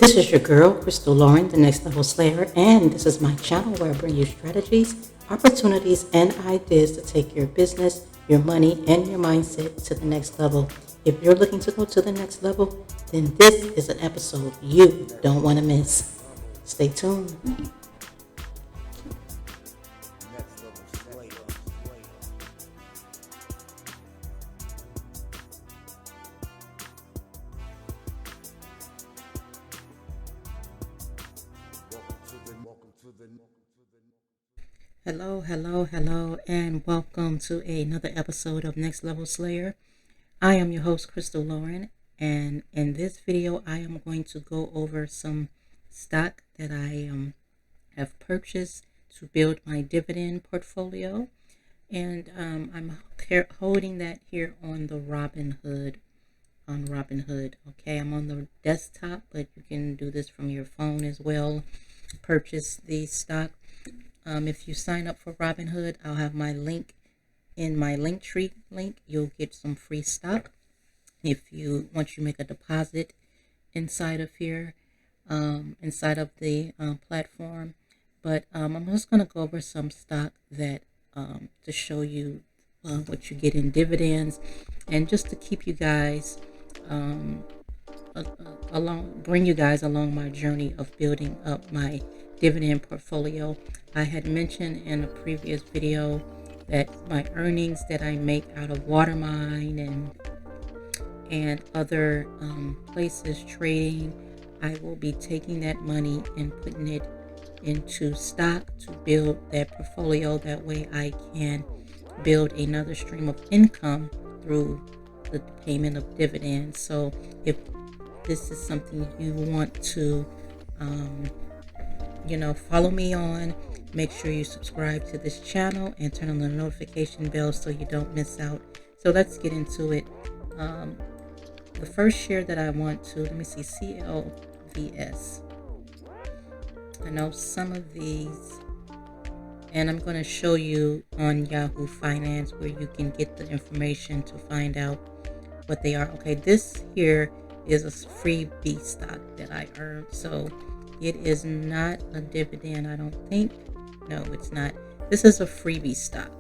This is your girl, Crystal Lauren, the Next Level Slayer, and this is my channel where I bring you strategies, opportunities, and ideas to take your business, your money, and your mindset to the next level. If you're looking to go to the next level, then this is an episode you don't want to miss. Stay tuned. Hello, and welcome to another episode of Next Level Slayer. I am your host, Crystal Lauren, and in this video, I am going to go over some stock that I have purchased to build my dividend portfolio, and I'm holding that here on the Robinhood. Okay, I'm on the desktop, but you can do this from your phone as well. Purchase the stock. If you sign up for Robinhood, I'll have my link in my Linktree link. You'll get some free stock once you make a deposit inside of here, inside of the platform. But I'm just going to go over some stock that to show you what you get in dividends, and just to keep you guys bring you guys along my journey of building up my dividend portfolio. I had mentioned in a previous video that my earnings that I make out of Watermine and other places trading, I will be taking that money and putting it into stock to build that portfolio. That way I can build another stream of income through the payment of dividends. So if this is something you want to follow me on, make sure you subscribe to this channel and turn on the notification bell so you don't miss out. So let's get into it. The first share that I want to, let me see, CLVS. I know some of these, and I'm going to show you on Yahoo Finance where you can get the information to find out what they are. Okay, this here is a freebie stock that I earned, so it is not a dividend, I don't think. No, it's not. This is a freebie stock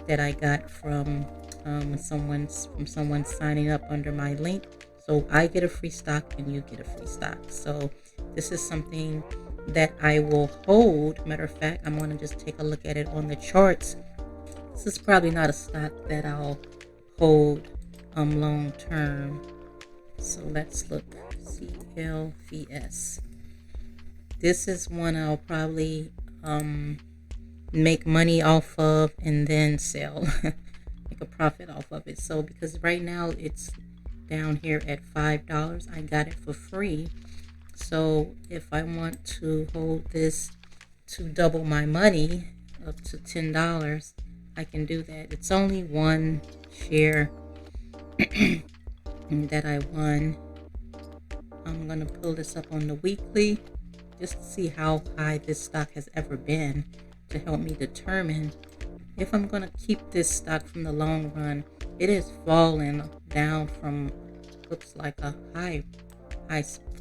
that I got from someone signing up under my link. So I get a free stock and you get a free stock. So this is something that I will hold. Matter of fact, I'm going to just take a look at it on the charts. This is probably not a stock that I'll hold long term. So let's look. CLVS. This is one I'll probably make money off of and then sell, make a profit off of it. So because right now it's down here at $5, I got it for free. So if I want to hold this to double my money up to $10, I can do that. It's only one share that I won. I'm going to pull this up on the weekly just to see how high this stock has ever been, to help me determine if I'm going to keep this stock from the long run. It has fallen down from, looks like a high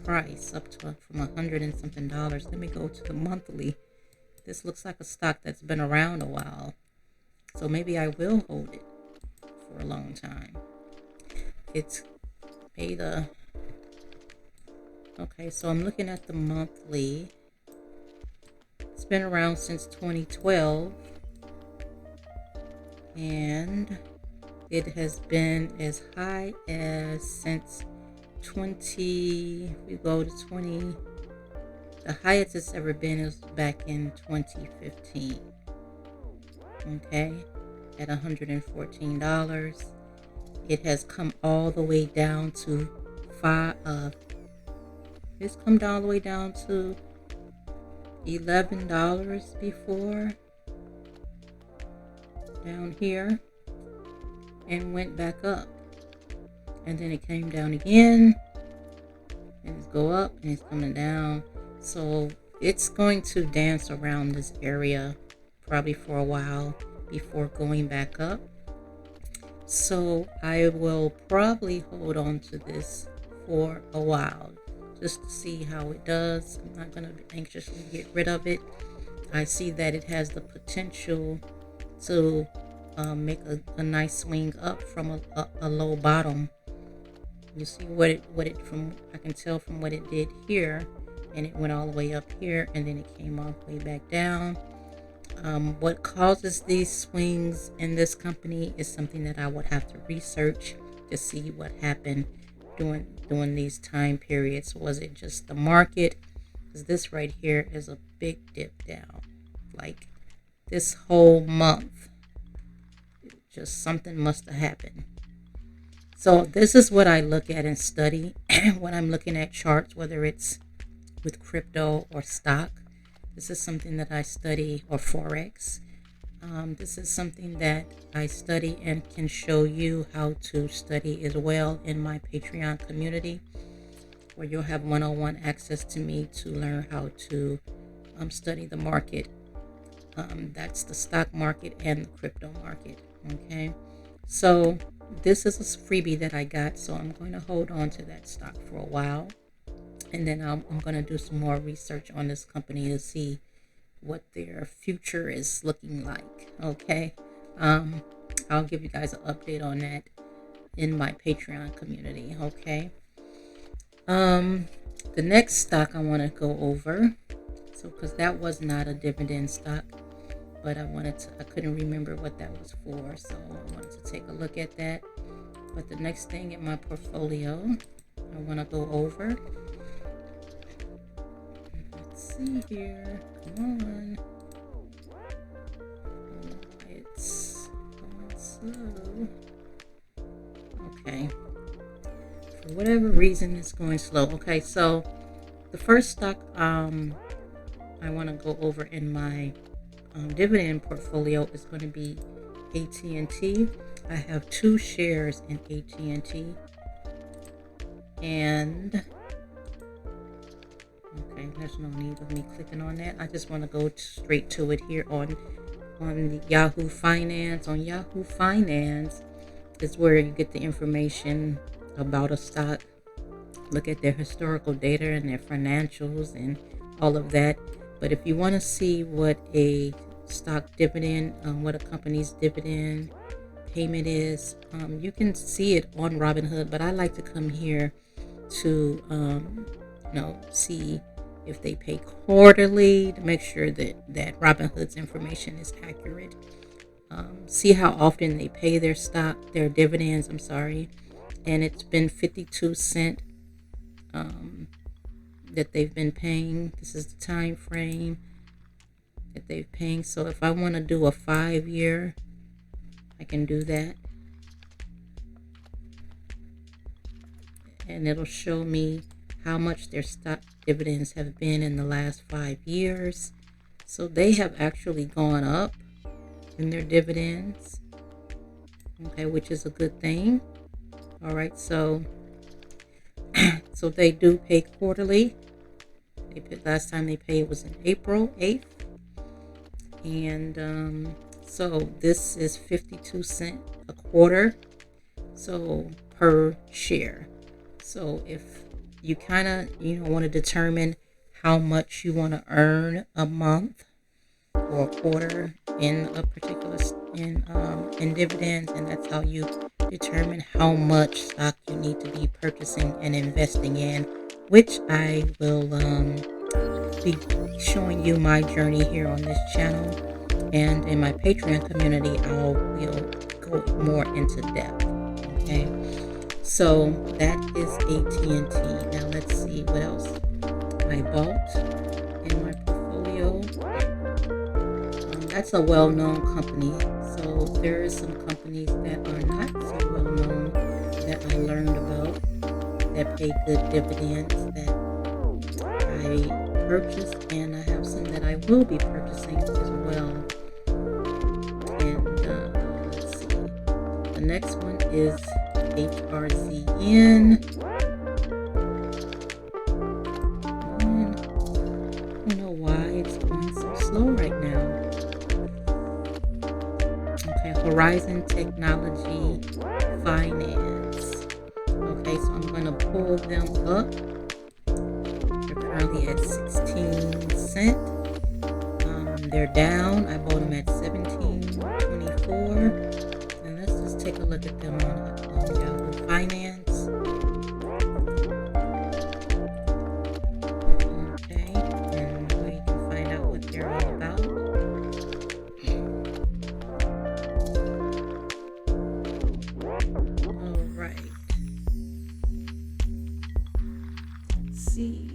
price up to from $100 and something. Let me go to the monthly. This looks like a stock that's been around a while, so maybe I will hold it for a long time. It's paid a okay, so I'm looking at the monthly. It's been around since 2012, and it has been as high as since the highest it's ever been is back in 2015. Okay, at $114. It has come all the way down to it's come all the way down to $11 before, down here, and went back up, and then it came down again, and it's go up and it's coming down. So it's going to dance around this area probably for a while before going back up. So I will probably hold on to this for a while. just to see how it does. I'm not going to anxiously get rid of it. I see that it has the potential to make a nice swing up from a low bottom. You see what it from, I can tell from what it did here, and it went all the way up here, and then it came all the way back down. What causes these swings in this company is something that I would have to research to see what happened during these time periods. Was it just the market? Because this right here is a big dip down. Like this whole month, just something must have happened. So this is what I look at and study when I'm looking at charts, whether it's with crypto or stock. This is something that I study, or Forex. This is something that I study and can show you how to study as well in my Patreon community, where you'll have one-on-one access to me to learn how to study the market. That's the stock market and the crypto market. Okay, so this is a freebie that I got, so I'm going to hold on to that stock for a while, and then I'm going to do some more research on this company to see what their future is looking like. Okay, I'll give you guys an update on that in my Patreon community. Okay, the next stock I want to go over, so because that was not a dividend stock, but I couldn't remember what that was for, so I wanted to take a look at that. But the next thing in my portfolio I want to go over, let's see here, come on, it's going slow. Okay, for whatever reason it's going slow. Okay, so the first stock I want to go over in my dividend portfolio is going to be AT&T. I have 2 shares in AT&T, and okay, there's no need of me clicking on that. I just want to go straight to it here on the Yahoo Finance. On Yahoo Finance is where you get the information about a stock, look at their historical data and their financials and all of that. But if you want to see what a stock dividend, what a company's dividend payment is, you can see it on Robinhood, but I like to come here to see if they pay quarterly, to make sure that Robinhood's information is accurate. See how often they pay their dividends, and it's been 52 cents that they've been paying. This is the time frame that they've paying. So if I want to do a 5-year, I can do that, and it'll show me how much their stock dividends have been in the last 5 years. So they have actually gone up in their dividends, okay, which is a good thing. All right, so they do pay quarterly. Last time they paid was in April 8th, and so this is 52 cents a quarter, so per share. So if you kind of want to determine how much you want to earn a month or a quarter in a particular in dividends, and that's how you determine how much stock you need to be purchasing and investing in, which I will be showing you my journey here on this channel, and in my Patreon community I will go more into depth. Okay, so that is AT&T. Now let's see what else I bought in my portfolio. That's a well-known company. So there are some companies that are not so well-known that I learned about that pay good dividends that I purchased, and I have some that I will be purchasing as well. And let's see. The next one is HRZN. I don't know why it's going so slow right now. Okay, Horizon Technology Finance. Okay, so I'm going to pull them up currently at 16 cents. They're down. I bought them at 17.24. And let's just take a look at them on Yahoo Finance. Okay, and where you can find out what they're all about. All right. Let's see.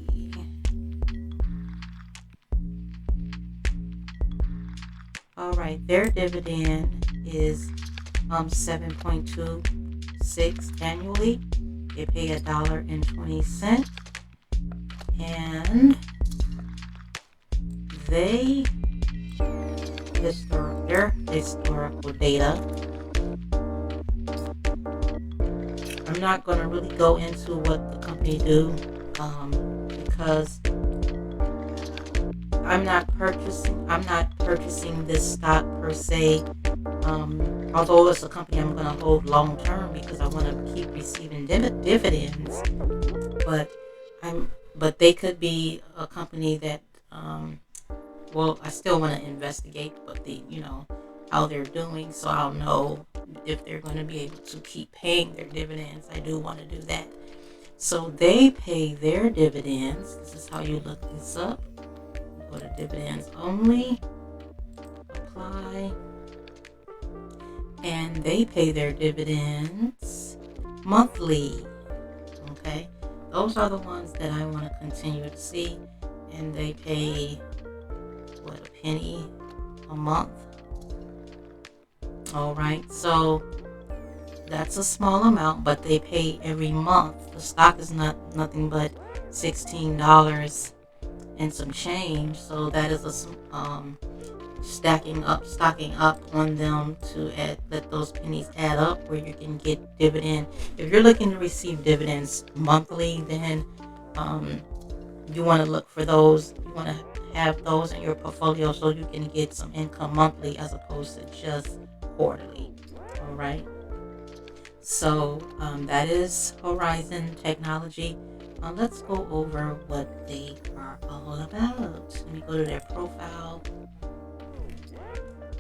All right, their dividend is 7.26 annually. They pay $1.20, and their historical data. I'm not going to really go into what the company do because I'm not purchasing this stock per se. Although it's a company I'm going to hold long term because I want to keep receiving dividends. But they could be a company that I still want to investigate how they're doing, so I'll know if they're going to be able to keep paying their dividends. I do want to do that. So they pay their dividends. This is how you look this up. Go to dividends only, apply, and they pay their dividends monthly. Okay, those are the ones that I want to continue to see, and they pay a penny a month. All right, so that's a small amount, but they pay every month. The stock is nothing but $16 and some change, so that is a stocking up on them to let those pennies add up where you can get dividend. If you're looking to receive dividends monthly, then you want to look for those. You want to have those in your portfolio so you can get some income monthly as opposed to just quarterly. All right, so that is Horizon Technology. Let's go over what they are all about. Let me go to their profile. Give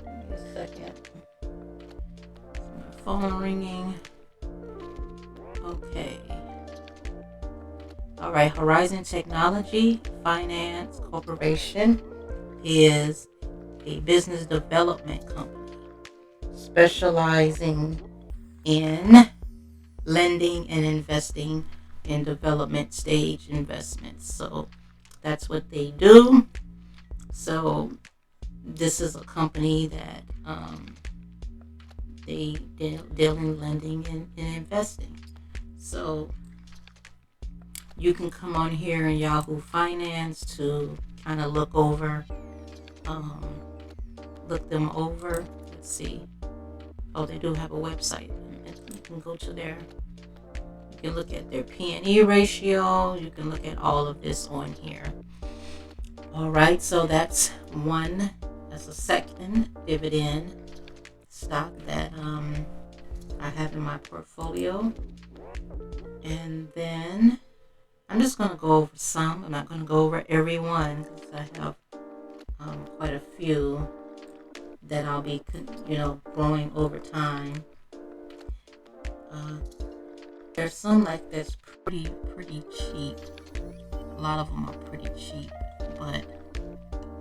me a second. My phone ringing. Okay. All right. Horizon Technology Finance Corporation is a business development company specializing in lending and investing in development stage investments. So that's what they do. So this is a company that they deal in lending and investing. So you can come on here in Yahoo Finance to kind of look them over. Let's see. Oh, they do have a website. You can go to their. You can look at their P&E ratio. You can look at all of this on here. All right, so that's a second dividend stock that I have in my portfolio. And then I'm just going to go over some. I'm not going to go over every one because I have quite a few that I'll be, growing over time. There's some like that's pretty cheap. A lot of them are pretty cheap, but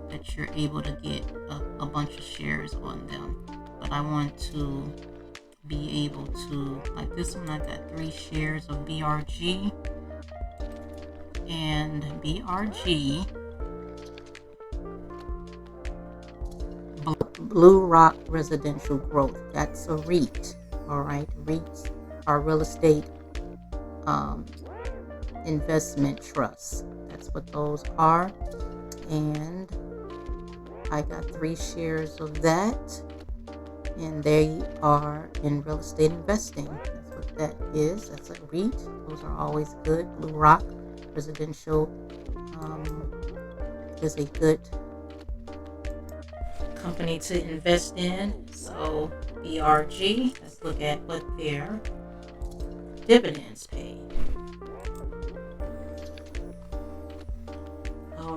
that you're able to get a bunch of shares on them. But I want to be able to, like this one, I got 3 shares of BRG. And BRG, Blue Rock Residential Growth, that's a REIT. All right, REITs are real estate investment trusts. That's what those are. And I got 3 shares of that, and they are in real estate investing. That's what that is. That's a REIT. Those are always good. Blue Rock Residential is a good company to invest in. So BRG, let's look at what their dividends pay.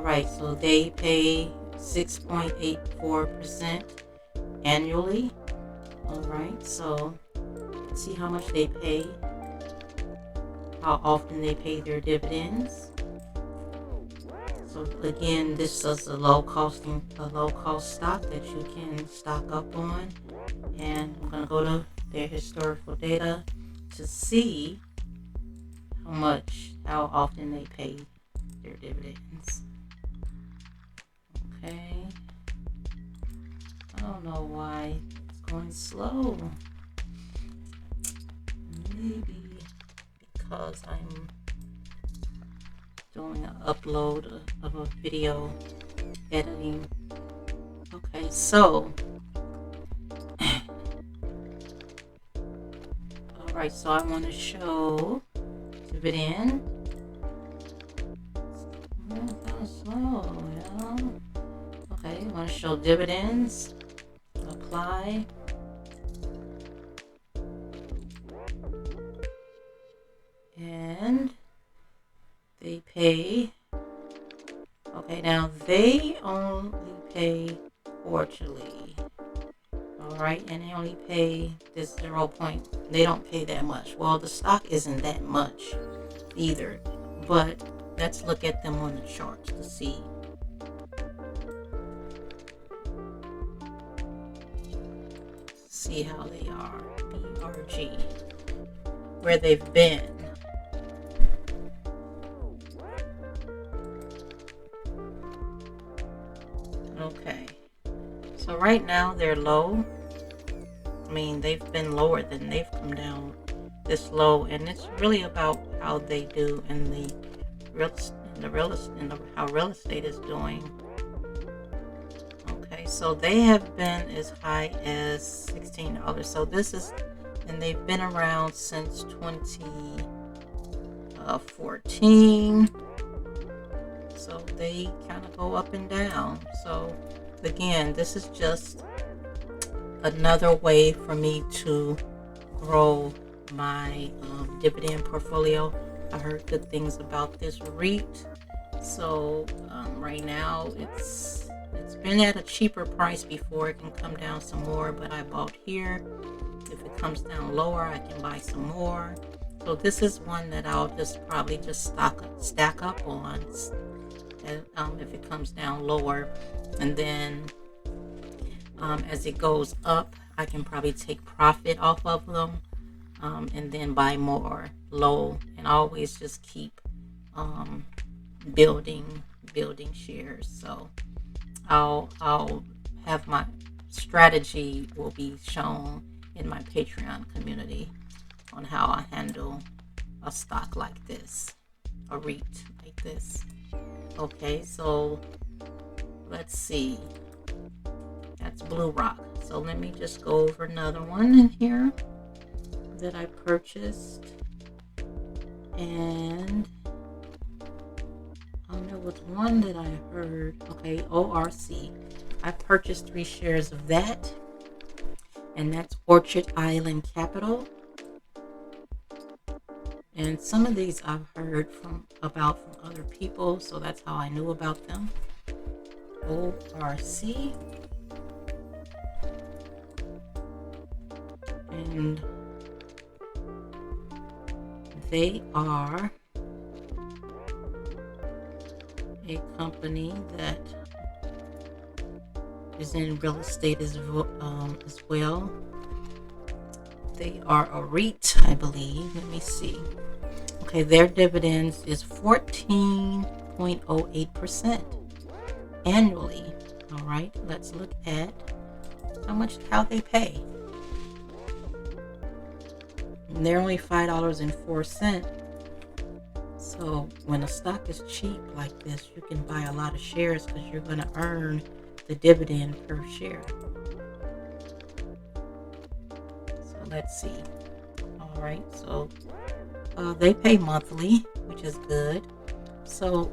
right, so they pay 6.84% annually. All right, so let's see how much they pay, how often they pay their dividends. So again, this is a low cost stock that you can stock up on. And I'm gonna go to their historical data to see how often they pay their dividends. Okay. I don't know why it's going slow. Maybe because I'm doing an upload of a video editing. Okay, so alright, so I want to show Dividend. Kind of slow, yeah. Okay, I want to show dividends. Apply. And they pay. Okay, now they only pay quarterly. Alright, and they only pay this 0. They don't pay that much. Well, the stock isn't that much either. But let's look at them on the charts to see. See how they are. BRG. Where they've been. Okay. So right now they're low. I mean, they've been lower than they've come down this low, and it's really about how they do in how real estate is doing. Okay, so they have been as high as $16. So this is, and they've been around since 2014. So they kind of go up and down. So again, this is just another way for me to grow my dividend portfolio. I heard good things about this REIT. So right now it's been at a cheaper price before. It can come down some more, but I bought here. If it comes down lower, I can buy some more. So this is one that I'll probably stack up on if it comes down lower, and then as it goes up, I can probably take profit off of them, and then buy more low, and always just keep building shares. So I'll have my strategy will be shown in my Patreon community on how I handle a stock like this, a REIT like this. Okay, so let's see. That's Blue Rock. So let me just go over another one in here that I purchased. And there was one that I heard. Okay, ORC. I purchased 3 shares of that. And that's Orchard Island Capital. And some of these I've heard about from other people, so that's how I knew about them. ORC. And they are a company that is in real estate as well. They are a REIT, I believe. Let me see. Okay, their dividends is 14.08% annually. All right, let's look at how they pay. And they're only $5.04. So when a stock is cheap like this, you can buy a lot of shares because you're going to earn the dividend per share. So let's see. All right, so they pay monthly, which is good. So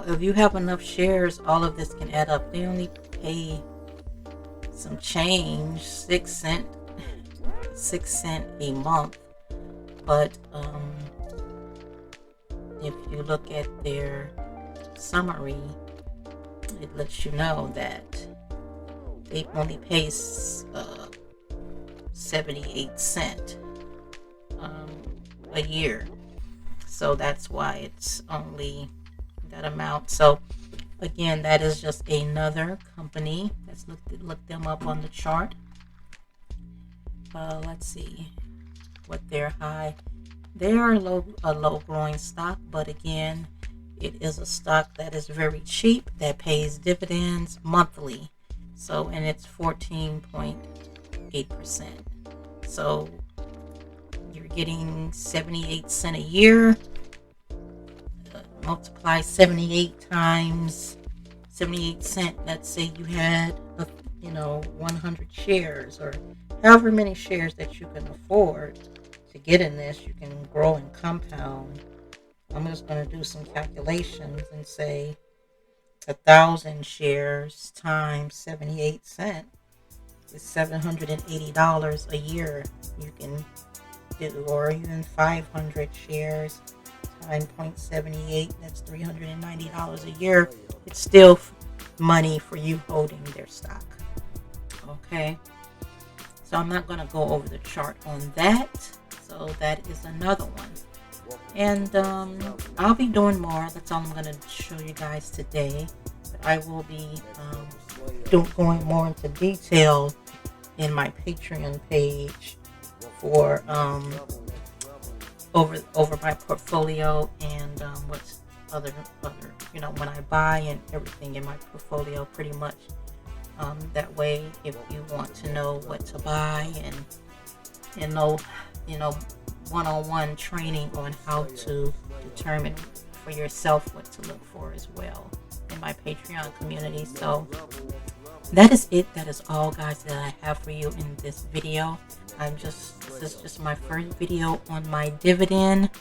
if you have enough shares, all of this can add up. They only pay some change, 6 cents a month. But if you look at their summary, it lets you know that it only pays 78 cents a year. So that's why it's only that amount. So again, that is just another company. Let's look them up on the chart. Let's see what their high. They are a low growing stock, but again, it is a stock that is very cheap, that pays dividends monthly. So, and it's 14.8%. So you're getting 78 cents a year. Multiply 78 times 78 cents. Let's say you had 100 shares, or however many shares that you can afford to get in this. You can grow and compound. I'm just going to do some calculations and say 1,000 shares times 78 cents is $780 a year. You can do, or even 500 shares times 0.78, that's $390 a year. It's still money for you holding their stock. Okay, so I'm not going to go over the chart on that. So that is another one. And I'll be doing more. That's all I'm going to show you guys today. But I will be going more into detail in my Patreon page for over my portfolio and what's other when I buy and everything in my portfolio, pretty much. That way, if you want to know what to buy and know one-on-one training on how to determine for yourself what to look for as well in my Patreon community. So that is it. That is all, guys, that I have for you in this video. This is just my first video on my dividend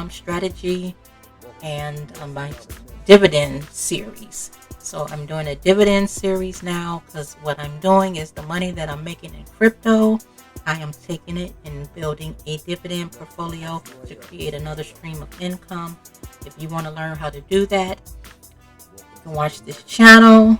strategy and my dividend series. So I'm doing a dividend series now, because what I'm doing is the money that I'm making in crypto, I am taking it and building a dividend portfolio to create another stream of income. If you want to learn how to do that, you can watch this channel,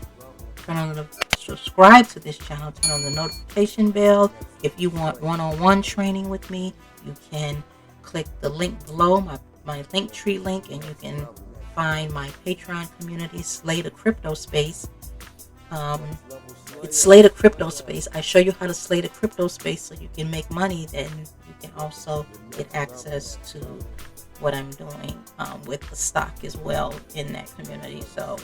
subscribe to this channel, turn on the notification bell. If you want one-on-one training with me, you can click the link below, my Linktree link, and you can find my Patreon community, Slay the Crypto Space. It's Slay the Crypto Space. I show you how to slay the crypto space so you can make money. Then you can also get access to what I'm doing with the stock as well in that community. So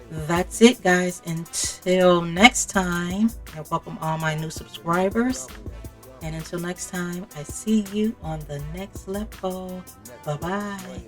that's it, guys. Until next time, I welcome all my new subscribers. And until next time, I see you on the next level. Bye-bye.